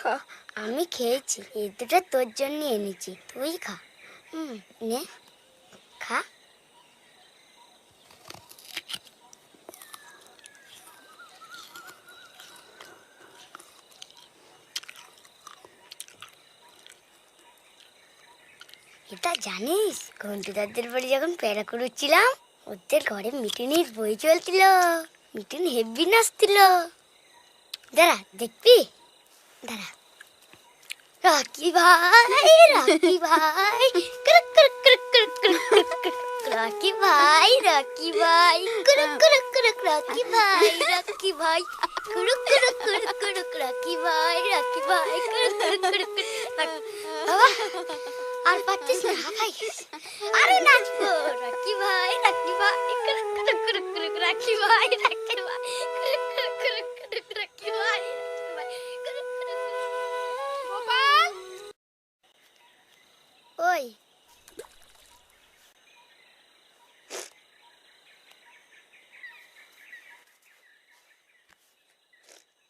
খা। আমি খেয়েছি, এই দুটো তোর জন্য এনেছি, তুই খা। নে, খা। এটা জানিস, ঘন্টুদাদের বাড়ি যখন প্যারা করছিলাম, ওদের ঘরে মিঠুনির বই চলছিল। মিঠুন হেব্বি নাচছিল। দাঁড়া দেখবি, দাঁড়া। রাকি ভাই, রাকি ভাই, কুরুক কুরুক কুরুক কুরুক কুরুক কুরুক কুরুক। রাকি ভাই, রাকি ভাই, কুরুক কুরুক কুরুক। রাকি ভাই, রাকি ভাই, কুরুক কুরুক কুরুক কুরুক। রাকি ভাই, রাকি ভাই, কুরুক কুরুক কুরুক কুরুক। বাবা, আর পারছিস না, হাঁপাই গেছিস। আরো নাচবো। রাকি ভাই, রাকি ভাই, কুরুক কুরুক কুরুক কুরুক। রাকি ভাই, রাকি ভাই, কুরুক কুরুক কুরুক কুরুক। রাকি ভাই, রাকি ভাই, কুরুক কুরুক কুরুক। গোপাল, ওই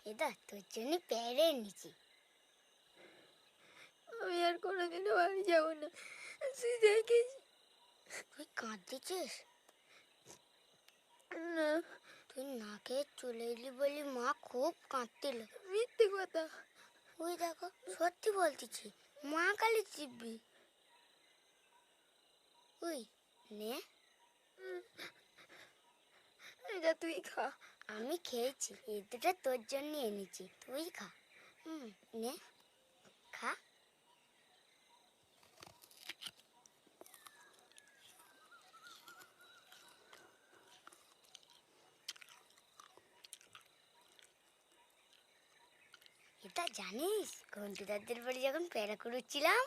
এটা তোর জন্য পেরে এনেছি। আমি আর কোনোদিনও বাড়ি যাবো না। তুই দেখিস তুই কাঁদছিস? না, তুই না খেয়ে চলে এলি বলি মা খুব কাঁদছিল। মিথ্যে কথা। ওই দেখো, সত্যি বলতেছি, মা কালী চিপবি। ওই নে, এটা তুই খা। আমি খেয়েছি, এই দুটো তোর জন্য এনেছি, তুই খা। নে, খা। এটা জানিস, ঘন্টুদাদের বাড়ি যখন প্যারা করছিলাম,